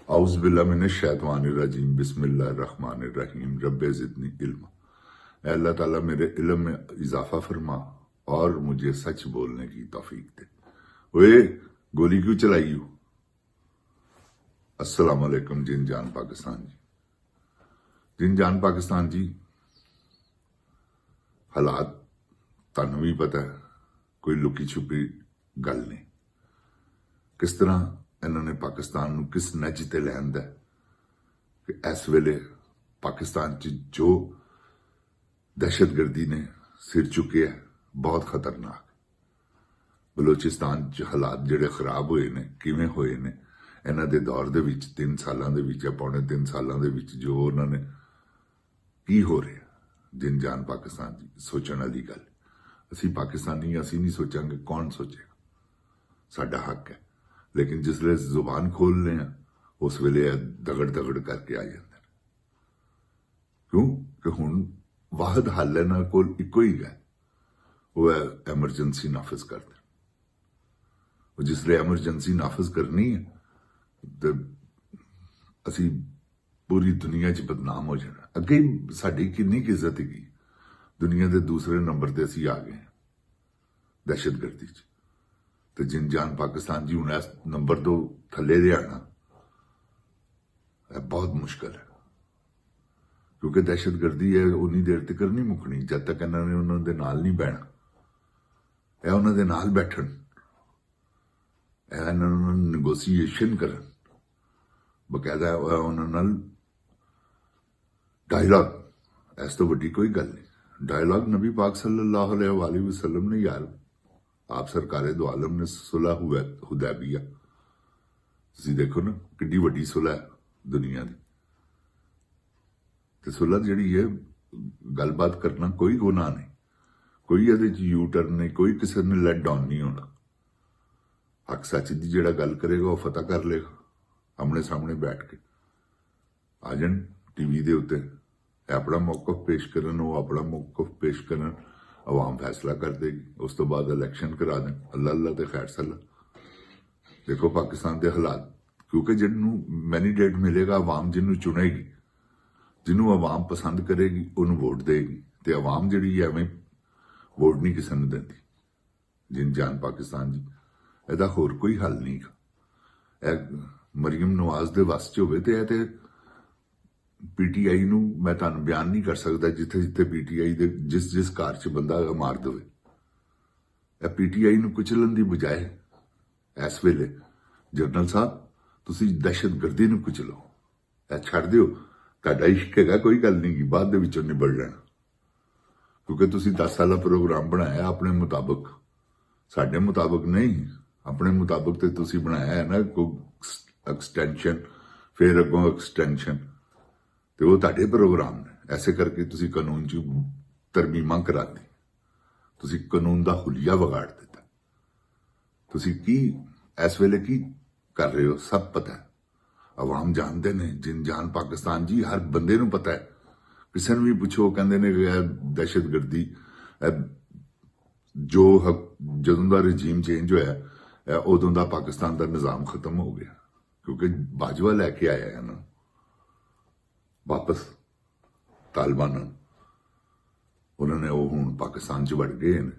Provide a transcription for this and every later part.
औज़ बिल्लाहि मिनश शैतानिर रजीम बिस्मिल्लाहिर रहमानिर रहीम रब्बे ज़िदनी इल्मा। ऐ अल्लाह ताला मेरे इल्म में इजाफा फरमा और मुझे सच बोलने की तौफीक दे। ओए गोली क्यों चलाई हो? अस्सलाम वालेकुम जिन जान पाकिस्तान जी। जिन जान पाकिस्तान जी, हालात तुहानू भी पता है, कोई लुकी छुपी गल नहीं। किस तरह इन्होंने पाकिस्तान नू किस नज ते लैंदा है कि इस वेले पाकिस्तान च जो दहशतगर्दी ने सिर चुके है बहुत खतरनाक। बलोचिस्तान च हालात जिहड़े खराब होए ने किवें होए ने इन्हां दे दौर दे विच 3 सालां दे विच पौने 3 सालां दे विच जो उन्होंने की हो रहा जिन जान पाकिस्तान जी सोचण वाली गल। असी पाकिस्तानी असी नहीं सोचांगे, कौन सोचेगा? साडा हक है, लेकिन जिसले जुबान खोलने हैं उस वेले दगड़ दगड़ करके आ जाते हैं। क्यों कि हुण वाहद हल इन्हां कोल इक्को ही है, वो है एमरजेंसी नाफिज कर दें। जिसले एमरजेंसी नाफिज करनी है तो असी पूरी दुनिया च बदनाम हो जाना। अगे साडी किन्नी इज्जत हैगी, दुनिया के दूसरे नंबर ते असी आ गए दहशतगर्दी च। तो जिन जान पाकिस्तान जी हुण इस नंबर तो थले आना बहुत मुश्किल है, क्योंकि दहशतगर्दी है उन्नी देर तक नहीं मुकनी जब तक इन्होंने उन्होंने नाल नहीं बहना। यह उन्होंने नाल बैठन, इन्होंने नेगोशिएशन करन, बकायदा उन्होंने डायलॉग, इस तो वड्डी कोई गल नहीं। डायलॉग नबी पाक सल्लल्लाहु अलैहि वसल्लम ने यार आप सरकारे दो आलम ने सुलह हुदैबिया तुसीं देखो ना किड्डी वड्डी सुलह है दुनिया की। तो सुलह जिहड़ी है गलबात करना कोई गुनाह नहीं, कोई ये यू टर्न नहीं, कोई किसी ने लेट डाउन नहीं होना। हक सच की जिहड़ा गल करेगा वह फतह कर लेगा, आमने सामने बैठ के आ जान टीवी के उत्ते अपना मौकफ पेश करन, वो अपना मौकफ पेश करन, अवाम फैसला कर देगी। उस तो बाद इलैक्शन करा दें, अल्लाह अल्लाह ते खैर सल्ला। देखो पाकिस्तान के हालात, क्योंकि जिन्होंने मैनीडेट मिलेगा अवाम जिन्होंने चुनेगी, जिन्होंने अवाम पसंद करेगी उन्होंने वोट देगी। तो अवाम जी एवं वोट नहीं किसी ने देती। जिन जान पाकिस्तान जी यदा होर कोई हल नहीं। मरीम नवाज के वस च होवे ते पीटीआई मैं तुहानू बयान नहीं कर सकता जिथे जिथे पीटीआई दे जिस जिस कार च बंदा मार देवे। पीटीआई कुचलन की बजाय इस वेले जनरल साहब तुसी दहशतगर्दी कुचलो, छड़ दिओ। तुहाडा इश्क है कोई गल नहीं की बाद दे विचों निबड़ लेना, क्योंकि तुसी 10 साल प्रोग्राम बनाया अपने मुताबिक, साडे मुताबिक नहीं। अपने मुताबिक तो तुसी बनाया है ना कोई एक्सटेंशन, फिर अगों एक्सटेंशन, तो वो तुहाडे प्रोग्राम ने। ऐसे करके तुसी कानून च तरमीमा करा दी, तुसी कानून का हुलिया बिगाड़ दिता। तुसी की इस वेले की कर रहे हो सब पता है, अवाम जानते हैं। जिन जान पाकिस्तान जी हर बंदे नूं पता है, किसी ने भी पूछो कहते ने दहशतगर्दी जो जदों का रजीम चेंज होया उदों का पाकिस्तान का निज़ाम खत्म हो गया, क्योंकि बाजवा लैके आया है ना वापस तालिबान। उन्होंने वो हूँ पाकिस्तान च वड़ गए हैं,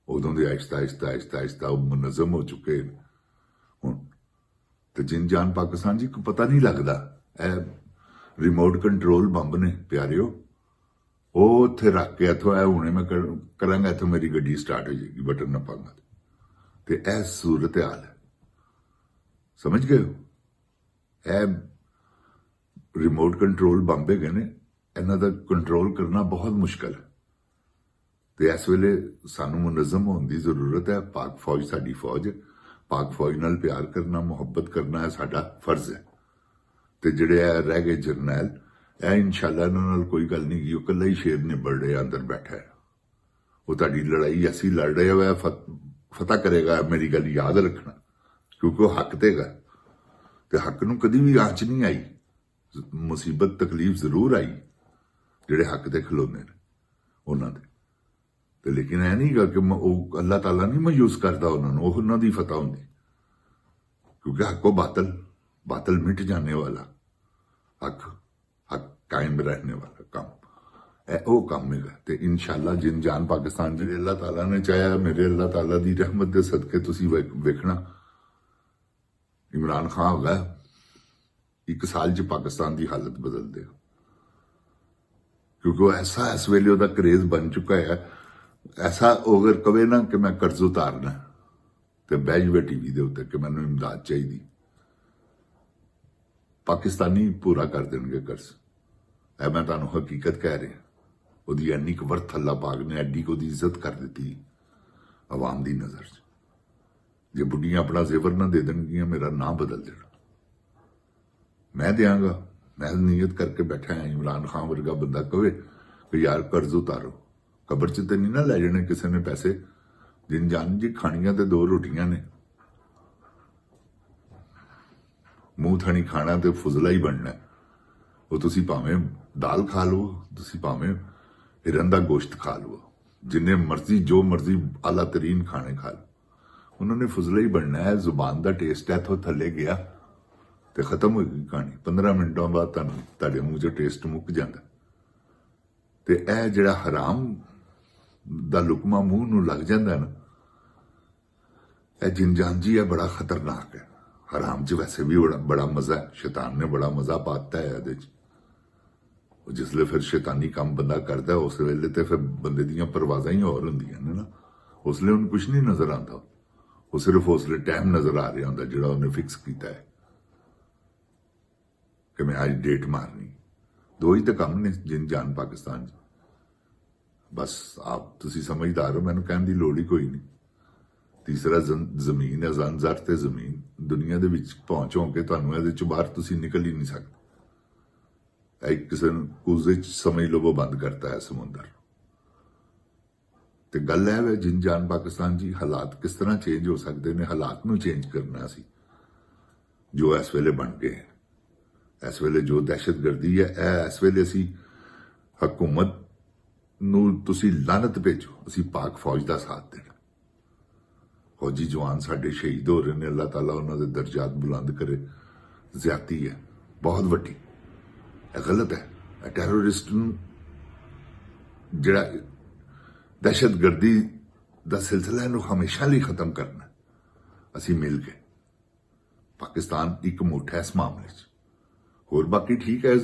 उदों के आहिस्ता आहिस्ता आहिस्ता आहिस्ता मुनज़म हो चुके हैं हूँ। तो जिन जान पाकिस्तान जी को पता नहीं लगता रिमोट कंट्रोल बंब ने प्यारिओ, वो उत्थे रख के इथों हुणे मैं करांगा इथों मेरी गड्डी स्टार्ट हो जाएगी बटन नपांगा। तो यह सूरत हाल है, समझ गए हो? रिमोट कंट्रोल बंब है ने, इन्हां दा कंट्रोल करना बहुत मुश्किल है। तो इस वेले सानू मुनज़म होने की जरूरत है। पाक फौज साडी फौज है, पाक फौज नाल प्यार करना मुहब्बत करना है साडा फर्ज है। तो जिहड़े रह गए जरनैल इंशाअल्लाह इन्हां नाल कोई गल नहीं की, कल्ला ही शेर निबड़ रहा अंदर बैठा है। वो तुहाडी लड़ाई ऐसी लड़ रहे हो फतह करेगा, मेरी गल याद रखना, क्योंकि वो हक ते है। तो हक नूं कदी भी आंच नहीं आई, मुसीबत तकलीफ जरूर आई जिहड़े हक ते खलोने ने उन्हां दे। तो लेकिन यह नहीं गा कि अल्लाह ताला नहीं मायूस करता उन्होंने, उन्होंने फतह होंगी, क्योंकि हको बातल बातिल मिट जाने वाला, हक हक कायम रहने वाला काम, वो काम है। तो इंशाअल्लाह जिन जान पाकिस्तान जी अल्लाह ताला ने चाहा, मेरे अल्लाह ताला दी रहमत दे सदके तुसी वेखना इमरान खान होगा 1 साल च पाकिस्तान की हालत बदल दे, क्योंकि वो ऐसा इस वेले उसका क्रेज बन चुका है। ऐसा अगर कवे ना कि मैं कर्ज उतारना तो बह जावे टीवी के उत्ते कि मैनू इमदाद चाहिए, पाकिस्तानी पूरा कर देंगे कर्ज। ऐ मैं तुहानू हकीकत कह रहा, उसकी एनी क वर्थ अल्लाह पाक ने एडी को इज्जत कर दी अवाम की नज़र च। जे बुढ़ियां अपना जेवर ना दे देंगियां, मेरा नाम बदल देना, मैं देंगा। मैं नीयत करके बैठा है, इमरान खान वर्गा बंदा कहे कि यार कर्ज उतारो, कबर च तो नहीं ना लै जाने किसी ने पैसे। जिन जान जी खानियां तो 2 रोटियां ने, मूँह थणी खाना तो फुजला ही बनना। वो तुसी भावें दाल खा लो, तुसी भावें हिरन का गोश्त खा लो, जिन्ने मर्जी जो मर्जी आला तरीन खाने खा लो, उन्होंने फुजला ही बनना है। जुबान का टेस्ट है तो थले गया तो खत्म हो गई कहानी। 15 मिनटों बाद तुहाडे मूँह च टेस्ट मुक जाता। तो यह जिहड़ा हराम दा लुकमा मूँह नूं लग जाता ना, यह जिनजान जी है बड़ा खतरनाक है। हराम च वैसे भी बड़ा मजा है, शैतान ने बड़ा मजा पाता है ये। जिसले फिर शैतानी काम बंदा करता है उस वेले तो फिर बंदे दियां परवाज़ां ही होर हुंदियां ने ना, उसले उन्हें कुछ नहीं नजर आता, वो सिर्फ उसले टाइम नजर आ रहा होंदा जिहड़ा उन्हें फिक्स किया है कि मैं आज डेट मारनी। 2 ही तो काम ने जिन जान पाकिस्तान। बस आप तुसी समझदार हो, मैनू कहने की लोड़ ही कोई नहीं। तीसरा जमीन है, जर ते जमीन दुनिया दे विच पहुंच हो के तुहानू इहदे चों बाहर तुसी निकल ही नहीं सकते। एक किसी कूजे समझ लो वो बंद करता है समुंदर। तो गल है जिन जान पाकिस्तान जी, हालात किस तरह चेंज हो सकते हैं, हालात नूं चेंज करना सी जो इस वेले बन गए हैं। इस वेले जो दहशतगर्दी है, इस वेले असी हुकूमत नूं तुसी लानत भेजो, असी पाक फौज का साथ देना। फौजी जवान साडे शहीद हो रहे हैं, अल्लाह ताला उन्होंने दर्जात बुलंद करे। ज्यादती है बहुत वड्डी, गलत है। टैरोरिस्ट जिहड़ा दहशतगर्दी का सिलसिला इनू हमेशा लिए खत्म करना। असी मिल के पाकिस्तान एक मुठ है इस मामले च। होर बाकी ठीक है,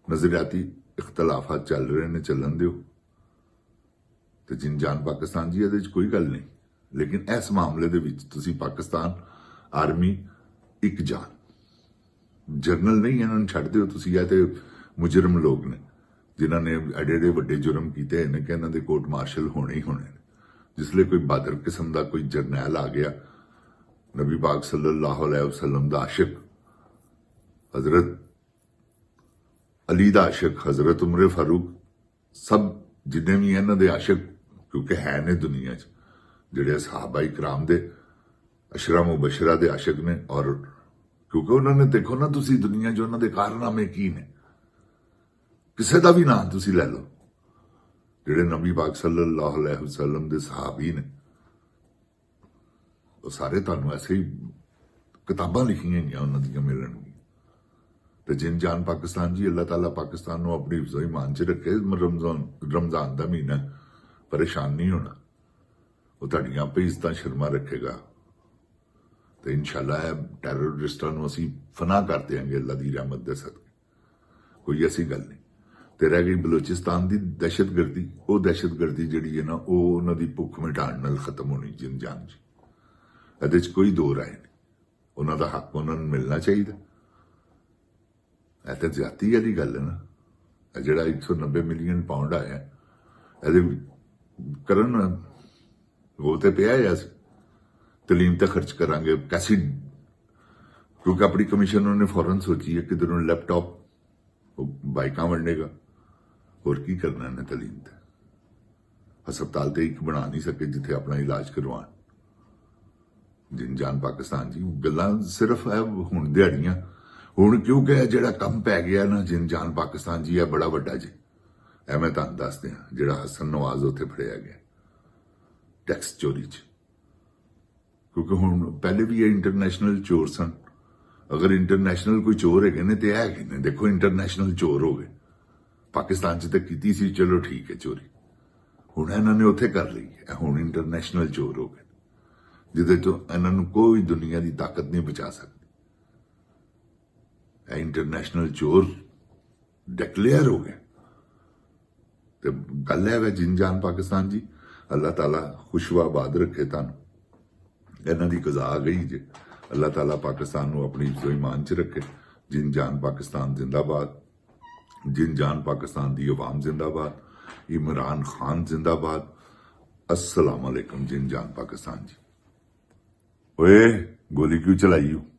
नजरियाती इख्तलाफात चल रहे ने, चलन दो। तो जिन जान पाकिस्तान जी ये कोई गल नहीं, लेकिन इस मामले दे विच तुसी पाकिस्तान आर्मी एक जान, जरनल नहीं इन्होंने छड़ दो तुसी। या तो मुजरम लोग ने जिन्होंने एडे एडे वड्डे जुर्म किए हैं कि इन्हों के कोर्ट मार्शल होने ही होने। जिसले कोई बहादुर किस्म का कोई जरनैल आ गया, नबी पाक सल्लल्लाहु अलैहि वसल्लम दा आशिक, हजरत अली दा आशिक, हजरत उमर फारूक, सब जिन्ने भी इन्हों के आशिक, क्योंकि है ने दुनिया च जिहड़े सहाबा इकराम दे अशरा मुबशरा दे आशिक ने। और क्योंकि उन्होंने देखो ना तुसी दुनिया जो उन्होंने कारनामे की ने, किसी का भी नाम तुसी लै लो, जिहड़े नबी पाक सल्लल्लाहु अलैहि वसल्लम दे सहाबी ने, वो सारे तुहानू ऐसे ही किताबां लिखियां हुई उन्होंने मिलणगियां। तो जिन जान पाकिस्तान जी, अल्लाह ताला पाकिस्तान नूं अपनी हिफ्ज़ो ईमान च रखे। रमजान का महीना, परेशान नहीं होना, वो तुहाडियां आपे इज्जतां शर्मा रखेगा। तो इंशाअल्लाह टैरोरिस्टां नूं असीं फना कर देंगे अल्लाह की रहमत दे सदके। कोई ऐसी गल नहीं। तो रह गई बलोचिस्तान की दहशतगर्दी, वो दहशतगर्दी जिहड़ी है ना, वो उन्हां दी भुख मिटाण नाल खत्म होनी। जिन जान जी इहदे च कोई दो राय नहीं, उन्हां दा हक उन्हां नूं मिलना चाहिए। यह तो ज्यादती वाली गल है ना, जिहड़ा 190 मिलियन पाउंड आया इहदे करन, वो तो पिया है तलीम ते खर्च करांगे कैसी, क्योंकि अपनी कमीशन उन्होंने फौरन सोची है किधरों लैपटॉप बाइकां वंडेगा, होर की करना इन्हें तलीम ते। हस्पताल तो एक बना नहीं सके जिथे अपना इलाज करवान। जिन जान पाकिस्तान जी गल्लां सिर्फ है हुण दिहाड़ियां, हुण क्योंकि जिहड़ा कम पै गया ना जिन जान पाकिस्तान जी, है बड़ा वड्डा जी। ऐ मैं तुहानूं दस दियां, जिहड़ा हसन नवाज उत्थे फड़िया गया टैक्स चोरी च, क्योंकि हुण पहले भी ये इंटरनेशनल चोर सन, ਅਗਰ ਇੰਟਰਨੈਸ਼ਨਲ ਕੋਈ ਚੋਰ ਹੈਗੇ ਨੇ ਤੇ ਇਹ ਹੈਗੇ ਨੇ, ਦੇਖੋ ਇੰਟਰਨੈਸ਼ਨਲ ਚੋਰ ਹੋ ਗਏ। ਪਾਕਿਸਤਾਨ 'ਚ ਤਾਂ ਕੀਤੀ ਸੀ, ਚਲੋ ਠੀਕ ਹੈ ਚੋਰੀ, ਹੁਣ ਇਹਨਾਂ ਨੇ ਉੱਥੇ ਕਰ ਲਈ ਹੈ, ਹੁਣ ਇੰਟਰਨੈਸ਼ਨਲ ਚੋਰ ਹੋ ਗਏ, ਜਿਹਦੇ ਤੋਂ ਇਹਨਾਂ ਨੂੰ ਕੋਈ ਦੁਨੀਆ ਦੀ ਤਾਕਤ ਨਹੀਂ ਬਚਾ ਸਕਦੀ। ਇਹ ਇੰਟਰਨੈਸ਼ਨਲ ਚੋਰ ਡਿਕਲੇਅਰ ਹੋ ਗਏ। ਤੇ ਗੱਲ ਹੈ ਵੇ ਜਿੰਨ-ਜਾਨ ਪਾਕਿਸਤਾਨ ਜੀ, ਅੱਲਾਹ ਤਾਲਾ ਖੁਸ਼ਵਾ-ਆਬਾਦ ਰੱਖੇ ਤੁਹਾਨੂੰ। ਇਹਨਾਂ ਦੀ ਕਜ਼ਾ ਆ ਗਈ ਜੇ, ਅੱਲਾਹ ਤਾਲਾ ਪਾਕਿਸਤਾਨ ਨੂੰ ਆਪਣੀ ਈਮਾਨ 'ਚ ਰੱਖੇ। ਜਿੰਨ-ਜਾਨ ਪਾਕਿਸਤਾਨ ਜ਼ਿੰਦਾਬਾਦ, जिन-जान पाकिस्तान दी अवाम जिंदाबाद, इमरान खान जिंदाबाद। अस्सलाम वालेकुम जिन-जान पाकिस्तान जी। ओए गोली क्यों चलाई हो?